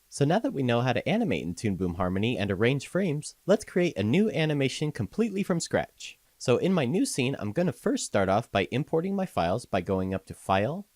So now that we know how to animate in Toon Boom Harmony and arrange frames, let's create a new animation completely from scratch. So in my new scene, I'm going to first start off by importing my files by going up to File,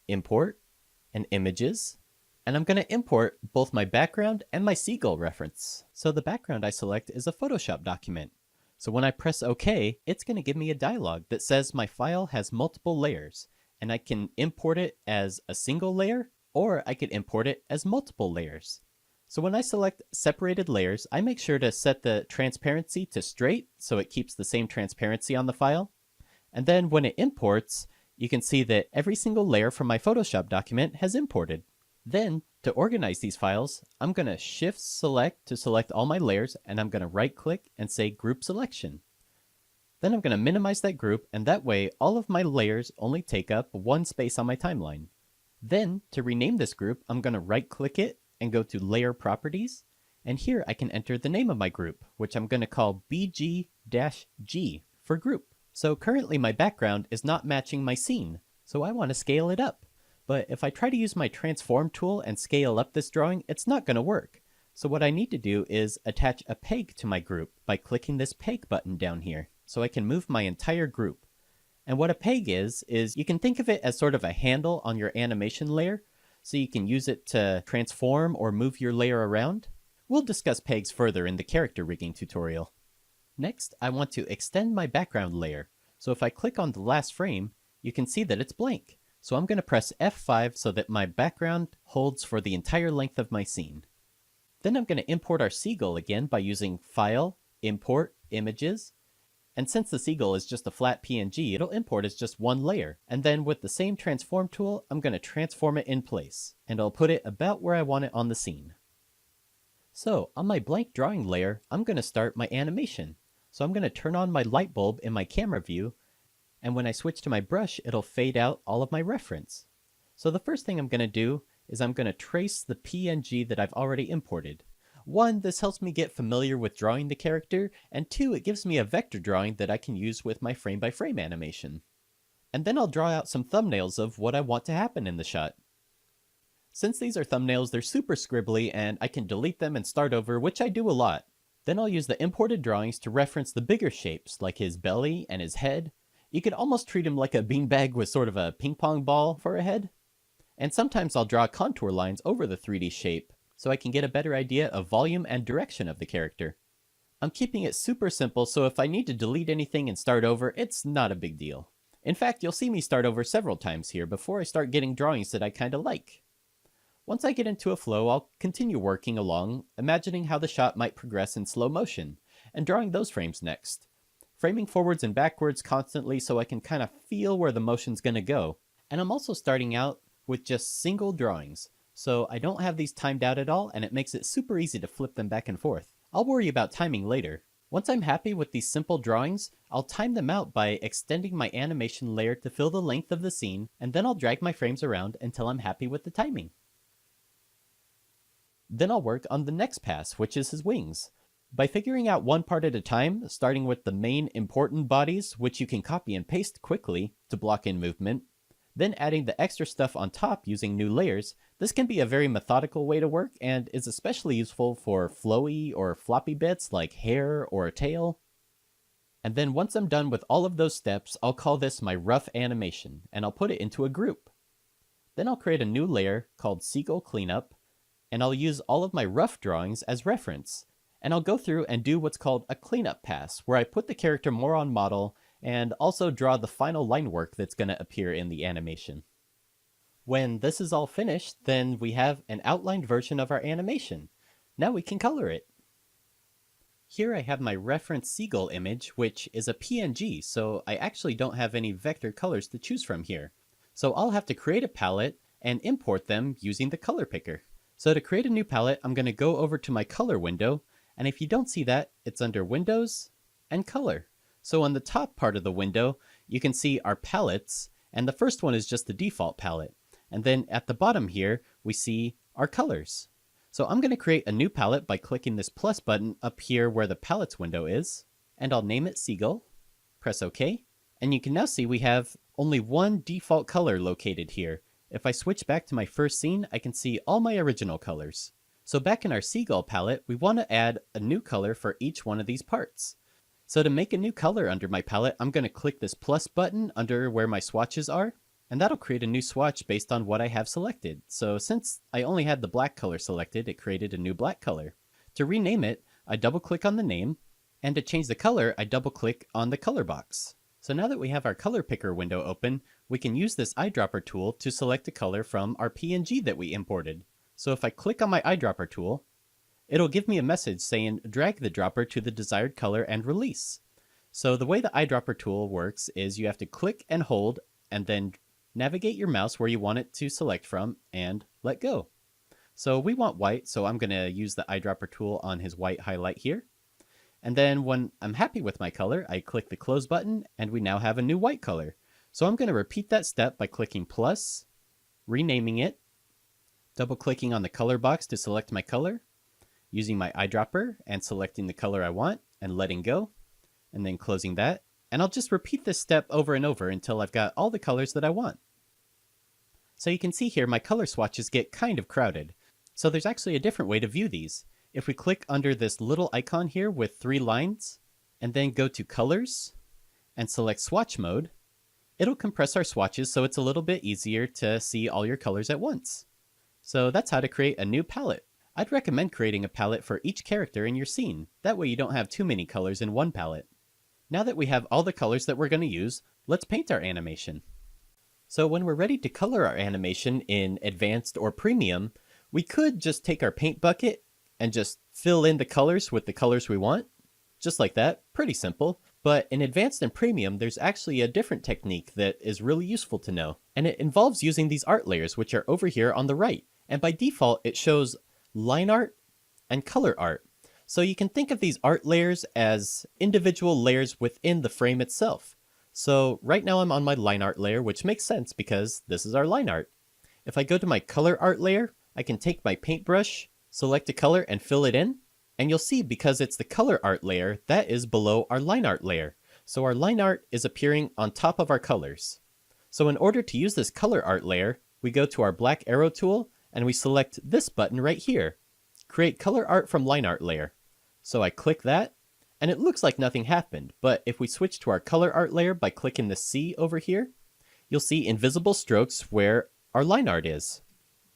Import, and Images. And I'm going to import both my background and my seagull reference. So the background I select is a Photoshop document. So when I press OK, it's going to give me a dialog that says my file has multiple layers, and I can import it as a single layer, or I could import it as multiple layers. So when I select separated layers, I make sure to set the transparency to straight so it keeps the same transparency on the file. And then when it imports, you can see that every single layer from my Photoshop document has imported. Then, to organize these files, I'm going to Shift Select to select all my layers, and I'm going to right click and say Group Selection. Then I'm going to minimize that group, and that way all of my layers only take up one space on my timeline. Then, to rename this group, I'm going to right click it and go to Layer Properties, and here I can enter the name of my group, which I'm going to call BG-G for group. So currently my background is not matching my scene, so I want to scale it up. But if I try to use my transform tool and scale up this drawing, it's not going to work. So what I need to do is attach a peg to my group by clicking this peg button down here, so I can move my entire group. And what a peg is you can think of it as sort of a handle on your animation layer, so you can use it to transform or move your layer around. We'll discuss pegs further in the character rigging tutorial. Next, I want to extend my background layer. So if I click on the last frame, you can see that it's blank. So I'm going to press F5 so that my background holds for the entire length of my scene. Then I'm going to import our seagull again by using File, Import, Images. And since the seagull is just a flat PNG, it'll import as just one layer. And then with the same transform tool, I'm going to transform it in place. And I'll put it about where I want it on the scene. So on my blank drawing layer, I'm going to start my animation. So I'm going to turn on my light bulb in my camera view, and when I switch to my brush, it'll fade out all of my reference. So the first thing I'm going to do is I'm going to trace the PNG that I've already imported. 1, this helps me get familiar with drawing the character, and 2, it gives me a vector drawing that I can use with my frame-by-frame animation. And then I'll draw out some thumbnails of what I want to happen in the shot. Since these are thumbnails, they're super scribbly, and I can delete them and start over, which I do a lot. Then I'll use the imported drawings to reference the bigger shapes, like his belly and his head. You could almost treat him like a beanbag with sort of a ping pong ball for a head. And sometimes I'll draw contour lines over the 3D shape, so I can get a better idea of volume and direction of the character. I'm keeping it super simple, so if I need to delete anything and start over, it's not a big deal. In fact, you'll see me start over several times here before I start getting drawings that I kinda like. Once I get into a flow, I'll continue working along, imagining how the shot might progress in slow motion, and drawing those frames next. Framing forwards and backwards constantly so I can kind of feel where the motion's going to go. And I'm also starting out with just single drawings, so I don't have these timed out at all, and it makes it super easy to flip them back and forth. I'll worry about timing later. Once I'm happy with these simple drawings, I'll time them out by extending my animation layer to fill the length of the scene, and then I'll drag my frames around until I'm happy with the timing. Then I'll work on the next pass, which is his wings. By figuring out one part at a time, starting with the main important bodies, which you can copy and paste quickly to block in movement, then adding the extra stuff on top using new layers, this can be a very methodical way to work and is especially useful for flowy or floppy bits like hair or a tail. And then once I'm done with all of those steps, I'll call this my rough animation, and I'll put it into a group. Then I'll create a new layer called Seagull Cleanup, and I'll use all of my rough drawings as reference. And I'll go through and do what's called a cleanup pass, where I put the character more on model and also draw the final line work that's going to appear in the animation. When this is all finished, then we have an outlined version of our animation. Now we can color it. Here I have my reference seagull image, which is a PNG, so I actually don't have any vector colors to choose from here. So I'll have to create a palette and import them using the color picker. So to create a new palette, I'm going to go over to my color window, and if you don't see that, it's under Windows and Color. So on the top part of the window, you can see our palettes, and the first one is just the default palette. And then at the bottom here, we see our colors. So I'm going to create a new palette by clicking this plus button up here where the palettes window is, and I'll name it Seagull. Press OK, and you can now see we have only one default color located here. If I switch back to my first scene, I can see all my original colors. So back in our seagull palette, we want to add a new color for each one of these parts. So to make a new color under my palette, I'm going to click this plus button under where my swatches are, and that'll create a new swatch based on what I have selected. So since I only had the black color selected, it created a new black color. To rename it, I double click on the name, and to change the color, I double click on the color box. So now that we have our color picker window open, we can use this eyedropper tool to select a color from our PNG that we imported. So if I click on my eyedropper tool, it'll give me a message saying drag the dropper to the desired color and release. So the way the eyedropper tool works is you have to click and hold and then navigate your mouse where you want it to select from and let go. So we want white, so I'm going to use the eyedropper tool on his white highlight here. And then when I'm happy with my color, I click the close button and we now have a new white color. So I'm going to repeat that step by clicking plus, renaming it, double clicking on the color box to select my color, using my eyedropper and selecting the color I want and letting go, and then closing that. And I'll just repeat this step over and over until I've got all the colors that I want. So you can see here my color swatches get kind of crowded. So there's actually a different way to view these. If we click under this little icon here with 3 lines, and then go to colors and select swatch mode, it'll compress our swatches so it's a little bit easier to see all your colors at once. So that's how to create a new palette. I'd recommend creating a palette for each character in your scene. That way you don't have too many colors in one palette. Now that we have all the colors that we're going to use, let's paint our animation. So when we're ready to color our animation in Advanced or Premium, we could just take our paint bucket and just fill in the colors with the colors we want. Just like that, pretty simple. But in Advanced and Premium, there's actually a different technique that is really useful to know. And it involves using these art layers, which are over here on the right. And by default, it shows line art and color art. So you can think of these art layers as individual layers within the frame itself. So right now I'm on my line art layer, which makes sense because this is our line art. If I go to my color art layer, I can take my paintbrush, select a color and fill it in. And you'll see because it's the color art layer, that is below our line art layer. So our line art is appearing on top of our colors. So in order to use this color art layer, we go to our black arrow tool and we select this button right here, create color art from line art layer. So I click that and it looks like nothing happened, but if we switch to our color art layer by clicking the C over here, you'll see invisible strokes where our line art is.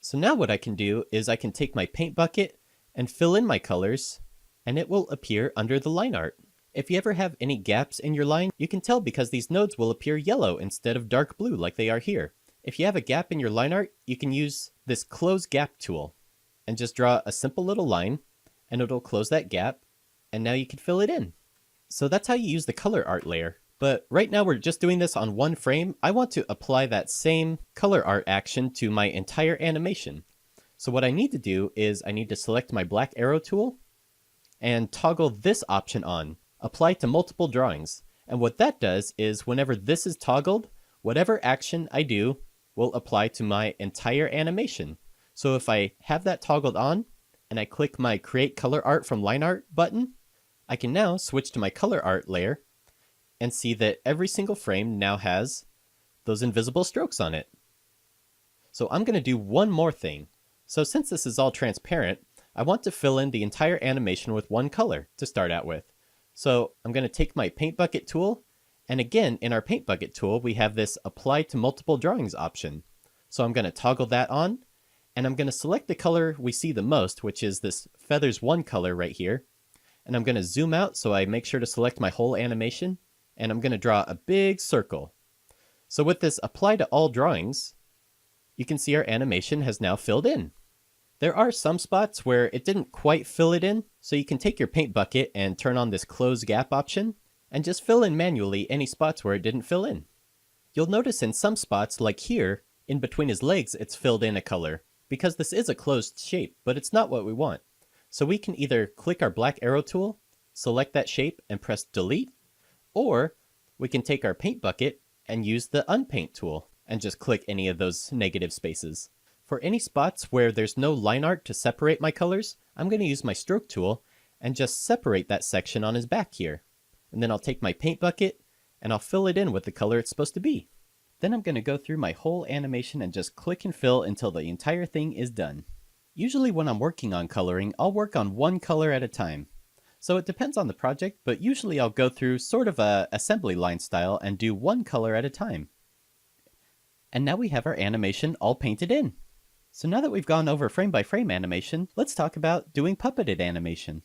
So now what I can do is I can take my paint bucket and fill in my colors and it will appear under the line art. If you ever have any gaps in your line, you can tell because these nodes will appear yellow instead of dark blue like they are here. If you have a gap in your line art, you can use this close gap tool and just draw a simple little line and it'll close that gap and now you can fill it in. So that's how you use the color art layer. But right now we're just doing this on one frame. I want to apply that same color art action to my entire animation. So what I need to do is I need to select my black arrow tool and toggle this option on, apply to multiple drawings. And what that does is whenever this is toggled, whatever action I do will apply to my entire animation. So if I have that toggled on and I click my create color art from line art button, I can now switch to my color art layer and see that every single frame now has those invisible strokes on it. So I'm going to do one more thing. So since this is all transparent, I want to fill in the entire animation with one color to start out with. So I'm going to take my paint bucket tool, and again in our paint bucket tool we have this apply to multiple drawings option. So I'm going to toggle that on, and I'm going to select the color we see the most, which is this feathers 1 color right here. And I'm going to zoom out so I make sure to select my whole animation, and I'm going to draw a big circle. So with this apply to all drawings, you can see our animation has now filled in. There are some spots where it didn't quite fill it in, so you can take your paint bucket and turn on this close gap option and just fill in manually any spots where it didn't fill in. You'll notice in some spots, like here, in between his legs, it's filled in a color, because this is a closed shape, but it's not what we want. So we can either click our black arrow tool, select that shape and press delete, or we can take our paint bucket and use the unpaint tool and just click any of those negative spaces. For any spots where there's no line art to separate my colors, I'm going to use my stroke tool and just separate that section on his back here. And then I'll take my paint bucket and I'll fill it in with the color it's supposed to be. Then I'm going to go through my whole animation and just click and fill until the entire thing is done. Usually when I'm working on coloring, I'll work on one color at a time. So it depends on the project, but usually I'll go through sort of a assembly line style and do one color at a time. And now we have our animation all painted in. So now that we've gone over frame by frame animation, let's talk about doing puppeted animation.